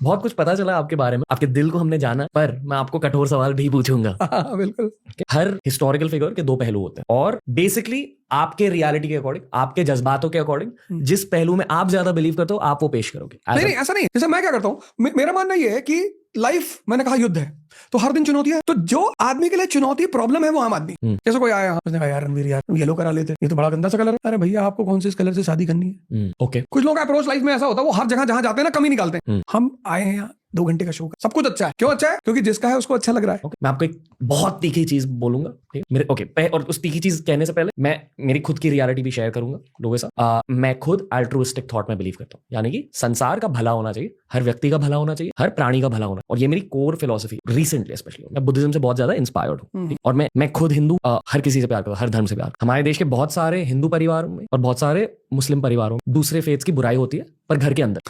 बहुत कुछ पता चला आपके बारे में, आपके दिल को हमने जाना, पर मैं आपको कठोर सवाल भी पूछूंगा। बिल्कुल। हर हिस्टोरिकल फिगर के दो पहलू होते हैं और बेसिकली आपके रियलिटी के अकॉर्डिंग, आपके जज्बातों के अकॉर्डिंग जिस पहलू में आप ज्यादा बिलीव करते हो आप वो पेश करोगे। नहीं, ऐसा नहीं। जैसे मैं क्या करता हूँ, मेरा मानना ये है कि लाइफ, मैंने कहा युद्ध है, तो हर दिन चुनौती है। तो जो आदमी के लिए चुनौती प्रॉब्लम है वो आम आदमी। जैसे कोई आया, उसने कहा यार रणवीर यार येलो करा लेते, ये तो बड़ा गंदा सा कलर है। अरे भैया आपको कौन से इस कलर से शादी करनी है? ओके। कुछ लोग अप्रोच लाइफ में ऐसा होता है, वो हर जगह जहां जाते हैं ना कमी निकालते हैं। हम आए हैं यहाँ 2 घंटे का शो का, सब कुछ अच्छा है। क्यों अच्छा है? क्योंकि जिसका है उसको अच्छा लग रहा है। मैं आपको एक बहुत तीखी चीज बोलूंगा, ठीक है? मेरे और उस तीखी चीज कहने से पहले मैं मेरी खुद की रियलिटी भी शेयर करूंगा लोगों के साथ। मैं खुद अल्ट्रुइस्टिक थॉट में बिलीव करता हूँ, यानी कि संसार का भला होना चाहिए, हर व्यक्ति का भला होना चाहिए, हर प्राणी का भला होना, और ये मेरी कोर फिलोसफी रिसेंटली स्पेशली। मैं बुद्धिज्म से बहुत ज्यादा इंस्पायर्ड हूँ और मैं खुद हिंदू, हर किसी से प्यार करता हूँ, हर धर्म से प्यार। हमारे देश के बहुत सारे हिंदू परिवारों में और बहुत सारे मुस्लिम परिवारों में दूसरे फेथ्स की बुराई होती है, पर घर के अंदर,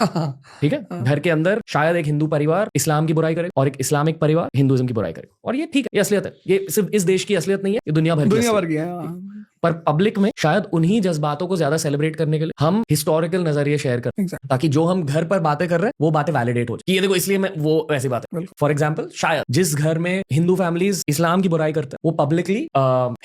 ठीक है, घर के अंदर शायद एक हिंदू परिवार इस्लाम की बुराई करे और एक इस्लामिक परिवार हिंदुइज्म की बुराई करे, और ये ठीक है, ये असलियत है। ये सिर्फ इस देश की असलियत नहीं है, ये दुनिया भर की है। पर पब्लिक में शायद उन्हीं जज्बातों को ज्यादा सेलिब्रेट करने के लिए हम हिस्टोरिकल नजरिए शेयर करते हैं, ताकि जो हम घर पर बातें कर रहे हैं वो बातें वैलिडेट हो जाए कि ये देखो इसलिए मैं वो ऐसी बात है। फॉर एग्जांपल, शायद जिस घर में हिंदू फैमिलीज इस्लाम की बुराई करते हैं वो पब्लिकली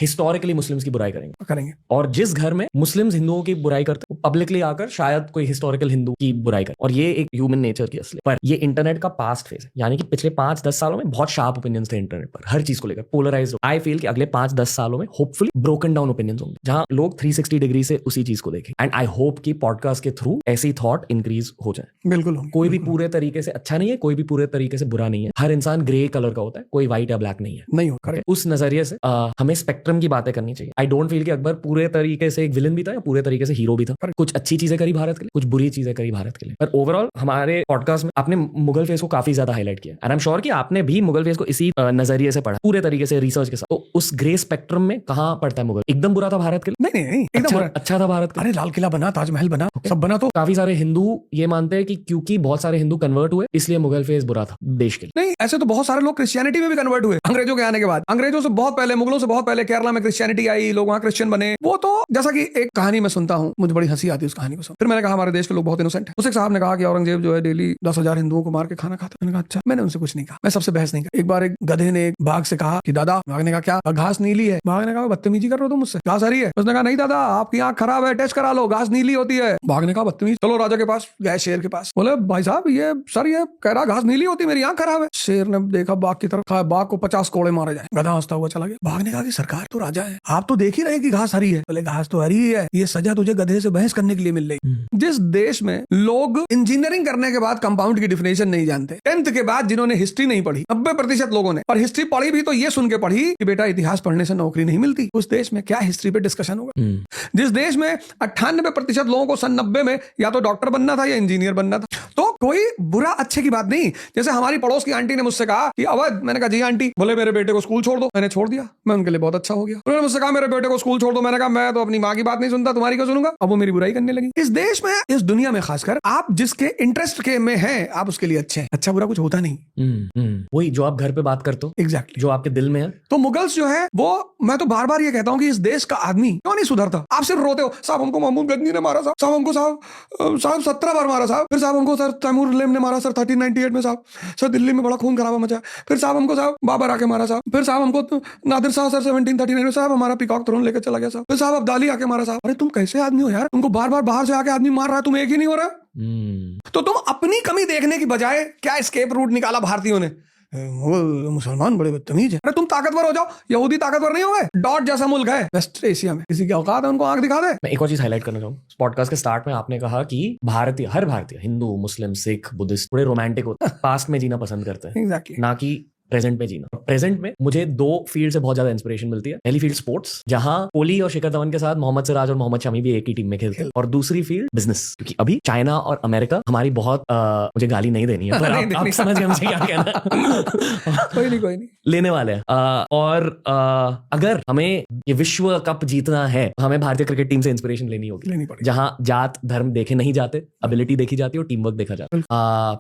हिस्टोरिकली मुस्लिम्स की बुराई करेंगे, और जिस घर में मुस्लिम्स हिंदुओं की बुराई करते हैं वो पब्लिकली आकर शायद कोई हिस्टोरिकल हिंदू की बुराई करे, और ये एक ह्यूमन नेचर की असली। पर ये इंटरनेट का पास्ट फेज है, यानी कि पिछले 5-10 सालों में बहुत शार्प ओपिनियंस थे इंटरनेट पर, हर चीज को लेकर पोलराइज्ड। आई फील कि अगले 5-10 सालों में होपफुली ब्रोकन डाउन ओपिनियंस होंगे, जहां लोग 360 डिग्री से उसी चीज को देखें। एंड आई होप कि पॉडकास्ट के थ्रू ऐसी थॉट इंक्रीज हो जाए। बिल्कुल। कोई भी पूरे तरीके से अच्छा नहीं है, कोई भी पूरे तरीके से बुरा नहीं है, हर इंसान ग्रे कलर का होता है, कोई व्हाइट या ब्लैक नहीं है। नहीं हो करे। उस नजरिए से हमें स्पेक्ट्रम की बातें करनी चाहिए। आई डोंट फील कि अकबर पूरे तरीके से एक विलन भी था या पूरे तरीके से हीरो भी था। कुछ अच्छी चीजें करी भारत के लिए, कुछ बुरी चीजें करी भारत के लिए, पर ओवरऑल हमारे पॉडकास्ट में आपने मुगल फेस को काफी ज्यादा हाईलाइट किया, एंड आई एम श्योर कि आपने भी मुगल फेस को इसी नजरिए से पढ़ा, पूरे तरीके से रिसर्च के साथ। तो उस ग्रे स्पेक्ट्रम में कहाँ पड़ता है मुगल? एकदम बुरा था भारत के लिए? नहीं, एकदम अच्छा था भारत का। अरे लाल किला बना, ताजमहल बना, सब बना। तो काफी सारे हिंदू ये मानते हैं कि क्योंकि बहुत सारे हिंदू कन्वर्ट हुए इसलिए मुगल फेज बुरा था देश के लिए। नहीं, ऐसे तो बहुत सारे लोग क्रिश्चियनिटी में भी कन्वर्ट हुए अंग्रेजों के आने के बाद। अंग्रेजों से बहुत पहले, मुगलों से बहुत पहले केरला में क्रिश्चियनिटी आई, लोग वहाँ क्रिश्चियन बने। वो तो जैसा कि एक कहानी मैं सुनता हूँ, मुझे बड़ी हंसी आती है उस कहानी को सुन। फिर मैंने कहा हमारे देश के लोग बहुत इनोसेंट है। उस एक साहब ने कहा कि औरंगजेब जो है डेली 10,000 हिंदुओं को मार के खाना खाता। मैंने कहा अच्छा। मैंने उनसे कुछ नहीं कहा, मैं सबसे बहस नहीं कहा। एक बार एक गधे ने एक बाघ से कहा कि दादा, बाघ ने कहा क्या? घास नीली है। बाघ ने कहा बदतमीजी कर रहे हो तुम मुझसे, घास हरी है। उसने कहा नहीं दादा, आपकी आंख खराब है, टेस्ट करा लो, घास नीली होती है। बाघ ने कहा बदतमीज। चलो राजा के पास गए, शेर के पास। बोले भाई साहब ये सर ये कह रहा घास नीली होती, मेरी आंख खराब है। शेर ने देखा बाघ की तरफ, कहा बाघ को 50 कोड़े मारे जाए। गधा हंसता हुआ चला गया। बाघ ने कहा कि सरकार तो राजा है, आप तो देख ही रहे कि घास हरी है। बोले घास तो हरी ही है, ये सजा तुझे गधे से बहस करने के लिए मिल रही। जिस देश में लोग इंजीनियरिंग करने के बाद कंपाउंड की डिफिनेशन नहीं जानते, 10th के बाद जिन्होंने हिस्ट्री नहीं पढ़ी 90% लोगों ने, और हिस्ट्री पढ़ी भी तो ये सुन के पढ़ी कि बेटा इतिहास पढ़ने से नौकरी नहीं मिलती, उस देश में क्या हिस्ट्री पे डिस्कशन होगा? जिस देश में 98% लोगों को सन 90 में या तो डॉक्टर बनना था या इंजीनियर बनना था। तो कोई बुरा अच्छे की बात नहीं। जैसे हमारी पड़ोस की आंटी ने मुझसे कहा कि अवध, मैंने कहा जी आंटी। बोले मेरे बेटे को स्कूल छोड़ दो। मैंने छोड़ दिया, मैं उनके लिए बहुत अच्छा हो गया। उन्होंने मुझसे कहा मेरे बेटे को स्कूल छोड़ दो। मैंने कहा मैं तो अपनी माँ की बात नहीं सुनता, तुम्हारी क्यों सुनूंगा? अब वो मेरी बुराई करने लगी। इस देश में, इस दुनिया में खासकर, आप जिसके इंटरेस्ट के में हैं आप उसके लिए अच्छे हैं। अच्छा बुरा कुछ होता नहीं। वही जो आप घर पे बात करते हो, एग्जैक्टली जो आपके दिल में है। तो मुगल्स जो है वो, मैं तो बार बार ये कहता हूँ कि इस देश का आदमी क्यों नहीं सुधरता? आप सिर्फ रोते हो, साहब हमको महमूद गजनी ने मारा, साहब हमको साहब 17 बार मारा साहब, फिर साहब हमको सर तैमूर लेम ने मारा सर 1398 में, साहब सर दिल्ली में बड़ा खून खराबा मचा, फिर साहब हमको साहब बाबर आके मारा साहब, फिर साहब हमको नादिर शाह सर 1739 में साहब हमारा पिकॉक थ्रोन लेकर चला गया साहब, फिर साहब अब्दाली आके मारा साहब। अरे तुम कैसे आदमी हो यार? तुमको बार बार बाहर से आके आदमी मार रहा है, तुम एक ही नहीं हो रहा। तो तुम अपनी कमी देखने की बजाय क्या एस्केप रूट निकाला भारतीयों ने? वो मुसलमान बड़े बदतमीज है। अरे तुम ताकतवर हो जाओ, यहूदी ताकतवर नहीं हो गए? डॉट जैसा मुल्क है वेस्ट एशिया में, किसी की औकात है उनको आंख दिखा दे। मैं एक और चीज हाईलाइट करना चाहूँ। पॉडकास्ट के स्टार्ट में आपने कहा कि हर भारतीय, हिंदू, मुस्लिम, सिख, बुद्धिस्ट, थोड़े रोमांटिक होते हैं, पास्ट में जीना पसंद करते हैं, एग्जैक्टली, ना कि प्रेजेंट में जीना। प्रेजेंट में मुझे 2 फील्ड से बहुत ज्यादा इंस्पिरेशन मिलती है। पहली फील्ड स्पोर्ट्स, जहां कोहली और शिखर धवन के साथ मोहम्मद सिराज और मोहम्मद शमी भी एक ही टीम में खेलते हैं, और दूसरी फील्ड बिजनेस, क्योंकि अभी चाइना और अमेरिका हमारी बहुत मुझे गाली नहीं देनी है, पर आप समझ गए मुझे क्या कहना। कोई नहीं लेने वाले हैं। और अगर हमें ये विश्व कप जीतना है, हमें भारतीय क्रिकेट टीम से इंस्पिरेशन लेनी होगी, जहां जात धर्म देखे नहीं जाते, एबिलिटी देखी जाती है और टीम वर्क देखा जाता है।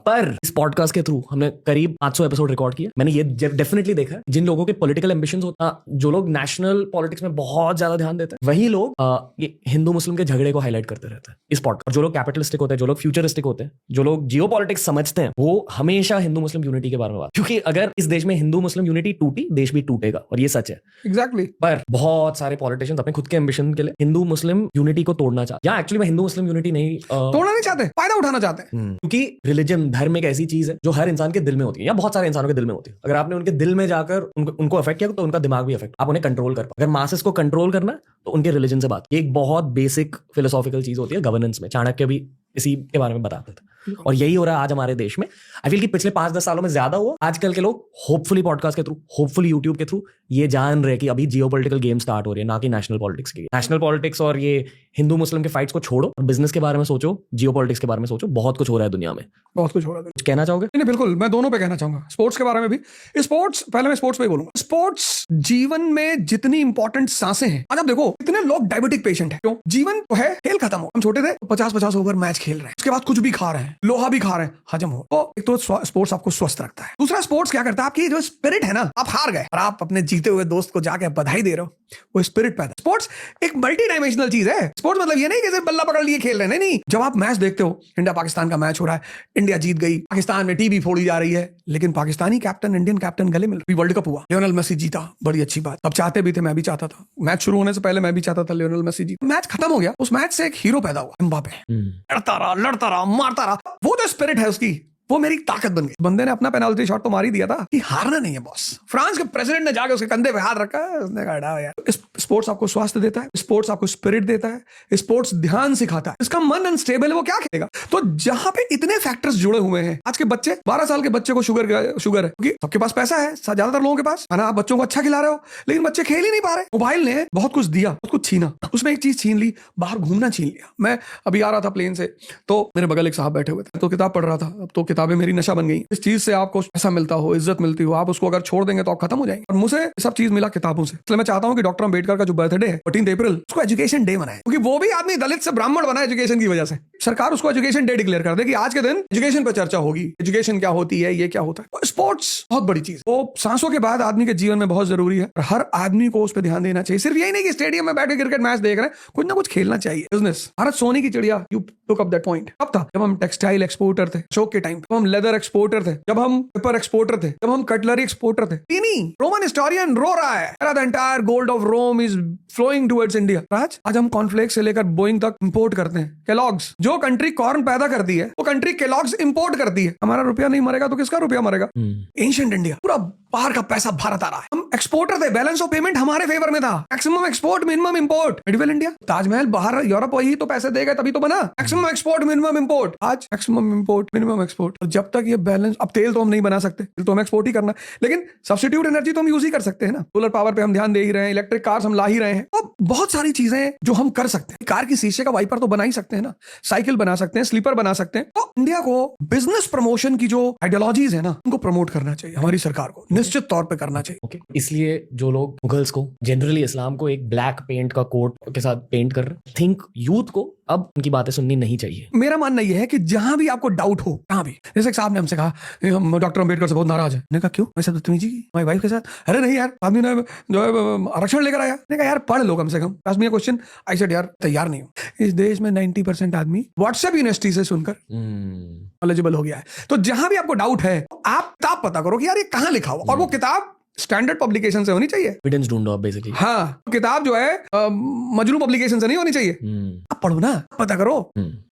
पर इस पॉडकास्ट के थ्रू हमने करीब 800 एपिसोड रिकॉर्ड किए। मैंने ये डेफिनेटली देखा है, जिन लोगों के पॉलिटिकल एम्बिशंस होता, जो लोग नेशनल पॉलिटिक्स में बहुत ज्यादा ध्यान देते हैं, वही लोग ये हिंदू मुस्लिम के झगड़े को हाईलाइट करते रहते हैं इस पॉडकास्ट। और जो लोग कैपिटलिस्टिक होते हैं, जो लोग फ्यूचरिस्टिक होते हैं, जो लोग जियो पॉलिटिक्स समझते हैं, वो हमेशा हिंदू मुस्लिम यूनिटी के बारे में बात, क्योंकि अगर इस देश में हिंदू मुस्लिम यूनिटी टूटी, देश भी टूटेगा, और ये सच है। एग्जैक्टली। पर बहुत सारे पॉलिटिशियंस अपने खुद के एम्बिशन के लिए हिंदू मुस्लिम यूनिटी को तोड़ना चाहते हैं, या एक्चुअली मैं हिंदू मुस्लिम यूनिटी नहीं तोड़ना नहीं चाहते, फायदा उठाना चाहते हैं। क्योंकि रिलीजन, धर्म एक ऐसी चीज है जो हर इंसान के दिल में होती है, या बहुत सारे इंसानों के दिल में होती है। अगर आपने उनके दिल में जाकर उनको अफेक्ट किया तो उनका दिमाग भी अफेक्ट, आप उन्हें कंट्रोल कर पाओ। अगर मासेस को कंट्रोल करना है तो उनके रिलीजन से बात, ये एक बहुत बेसिक फिलोसॉफिकल चीज होती है गवर्नेंस में। चाणक्य भी इसी के बारे में बताते थे, और यही हो रहा है आज हमारे देश में। आई फील कि पिछले 5-10 सालों में ज्यादा हुआ। आजकल के लोग होपफुली पॉडकास्ट के थ्रू, होपफुली यूट्यूब के थ्रू ये जान रहे कि अभी जियोपॉलिटिकल गेम स्टार्ट हो रही है, ना कि नेशनल पॉलिटिक्स की। नेशनल पॉलिटिक्स और ये हिंदू मुस्लिम के फाइट्स को छोड़ो और बिजनेस के बारे में सोचो, जियोपॉलिटिक्स के बारे में सोचो। बहुत कुछ हो रहा है दुनिया में, बहुत कुछ हो रहा है। कुछ कहना चाहोगे? नहीं, बिल्कुल, मैं दोनों पे कहना चाहूंगा, स्पोर्ट्स के बारे में भी। स्पोर्ट्स, पहले मैं स्पोर्ट्स पे ही बोलूंगा। स्पोर्ट्स जीवन में जितनी इंपॉर्टेंट सांसें हैं, आज आप देखो कितने लोग डायबिटिक पेशेंट हैं। क्यों? जीवन तो है, खेल खत्म हो, हम छोटे थे 50-50 ओवर मैच खेल रहे हैं, उसके बाद कुछ भी खा रहे हैं, लोहा भी खा रहे हैं, हजम हो। तो एक तो स्पोर्ट्स आपको स्वस्थ रखता है। दूसरा, स्पोर्ट्स क्या करता है, आपकी जो स्पिरिट है ना, आप हार गए और आप अपने जीते हुए दोस्त को जाके बधाई दे रहे हो, वो स्पिरिट पैदा। स्पोर्ट्स एक मल्टी डायमेंशनल चीज है। स्पोर्ट्स मतलब ये नहीं कि सिर्फ बल्ला पकड़ लिए खेल रहे हैं, नहीं। जब आप मैच देखते हो, इंडिया पाकिस्तान का मैच हो रहा है, इंडिया जीत गई, पाकिस्तान में टीवी फोड़ी जा रही है, लेकिन पाकिस्तानी कैप्टन, इंडियन कैप्टन गले मिल रहे। वर्ल्ड कप हुआ, लियोनेल मेसी जीता, बड़ी अच्छी बात। तब चाहते भी थे, मैं भी चाहता था, मैच शुरू होने से पहले मैं भी चाहता था लियोनेल मेसी जीत। मैच खत्म हो गया, उस मैच से एक हीरो पैदा हुआ, एम्बापे। लड़ता रहा, मारता रहा, वो जो स्पिरिट है उसकी, वो मेरी ताकत बन गई। बंदे ने अपना पेनाल्टी शॉट तो मार ही दिया था कि हारना नहीं है बॉस। फ्रांस के प्रेसिडेंट ने जाके उसके कंधे पे हाथ रखा, उसने कहा हटाओ यार। स्पोर्ट्स आपको स्वास्थ्य देता है, स्पोर्ट्स आपको स्पिरिट देता है, स्पोर्ट्स ध्यान सिखाता है। इसका मन अनस्टेबल है, वो क्या खेलेगा? तो जहां पे इतने फैक्टर्स जुड़े हुए हैं, आज के बच्चे, 12 साल के बच्चे को शुगर है, क्योंकि सबके पास पैसा है, ज्यादातर लोगों के पास है ना। आप बच्चों को अच्छा खिला रहे हो, लेकिन बच्चे खेल ही नहीं पा रहे। मोबाइल ने बहुत कुछ दिया, बहुत कुछ छीना, उसमें एक चीज छीन ली, बाहर घूमना छीन लिया। मैं अभी आ रहा था प्लेन से, तो मेरे बगल एक साहब बैठे हुए थे, तो किताब पढ़ रहा था। अब तो किताबें मेरी नशा बन गई। इस चीज से आपको पैसा मिलता हो, इज्जत मिलती हो, आप उसको अगर छोड़ देंगे तो आप खत्म हो जाएंगे। और मुझे सब चीज मिला किताबों से। इसलिए मैं चाहता हूं कि डॉक्टर अंबेडकर का जो बर्थडे है 14 अप्रैल, उसको एजुकेशन डे मनाए, क्योंकि वो भी आदमी दलित से ब्राह्मण बना एजुकेशन की वजह से। सरकार उसको एजुकेशन डे डिक्लेयर कर दे कि आज के दिन एजुकेशन पर चर्चा होगी, एजुकेशन क्या होती है, ये क्या होता है। स्पोर्ट्स बहुत बड़ी चीज, वो सांसों के बाद आदमी के जीवन में बहुत जरूरी है, और हर आदमी को उस पर ध्यान देना चाहिए। सिर्फ यही नहीं कि स्टेडियम में बैठ के क्रिकेट मैच देख रहे हैं, कुछ ना कुछ खेलना चाहिए। बिजनेस, भारत सोने की चिड़िया, you took up that point. अब था जब हम टेक्सटाइल एक्सपोर्टर थे, अशोक के टाइम, जब हम लेदर एक्सपोर्टर थे, जब हम पेपर एक्सपोर्टर थे, जब हम कटलरी एक्सपोर्टर थे। रोमन हिस्टोरियन रो रहा है, the entire gold of Rome is flowing towards India. आज हम कॉर्नफ्लेक्स से लेकर बोइंग तक इंपोर्ट करते हैं। केलॉग्स, जो कंट्री कॉर्न पैदा करती है, वो कंट्री केलॉग्स इंपोर्ट करती है। हमारा रुपया नहीं मरेगा तो किसका रुपया मरेगा? एंशिएंट इंडिया, पूरा बाहर का पैसा भारत आ रहा है। हम एक्सपोर्टर थे, बैलेंस ऑफ पेमेंट हमारे फेवर में था। Maximum export, minimum import. Medieval India, Taj Mahal बाहर यूरोप वही तो पैसे देगा तभी तो बना। Maximum export, minimum import. आज मैक्सिमम इंपोर्ट, मिनिमम एक्सपोर्ट। और जब तक ये बैलेंस, अब तेल तो हम नहीं बना सकते, तेल तो हम एक्सपोर्ट ही करना, लेकिन सब्स्टिट्यूट एनर्जी तो हम यूज ही कर सकते हैं ना। सोलर पावर पे हम ध्यान दे ही रहे हैं, इलेक्ट्रिक कार्स हम ला ही रहे हैं। तो बहुत सारी चीजें जो हम कर सकते हैं। कार की शीशे का वाइपर तो बना ही सकते हैं ना, साइकिल बना सकते हैं, स्लीपर बना सकते हैं। तो इंडिया को बिजनेस प्रमोशन की जो आइडियोलॉजीज है ना, उनको प्रमोट करना चाहिए, हमारी सरकार को निश्चित तौर पे करना चाहिए। ओके, इसलिए जो लोग मुगल्स को, जनरली इस्लाम को एक ब्लैक पेंट का कोट के साथ पेंट कर रहे, थिंक यूथ को अब उनकी बातें सुननी नहीं चाहिए। मेरा मानना यह है कि जहां भी आपको डाउट हो, जहां भी, जैसे एक साहब ने हमसे कहा हम डॉक्टर अंबेडकर से बहुत नाराज है। मैंने कहा क्यों? वैसे बदतमीजी की हमारी वाइफ के साथ। अरे नहीं यार, आदमी ने जो है आरक्षण लेकर आया। मैंने कहा यार पढ़ लो कम से कम, आदमी क्वेश्चन। आई सेड यार तैयार नहीं हूं। इस देश में 90% आदमी व्हाट्सएप यूनिवर्सिटी से सुनकर नॉलेजेबल हो गया है। तो जहां भी आपको डाउट है, आप किताब पता करो कि यार ये कहां लिखा हुआ, और वो किताब स्टैंडर्ड पब्लिकेशन से होनी चाहिए। एविडेंस ढूंढो आप बेसिकली। हाँ, किताब जो है मजनू पब्लिकेशन से नहीं होनी चाहिए। आप पढ़ो ना, पता करो।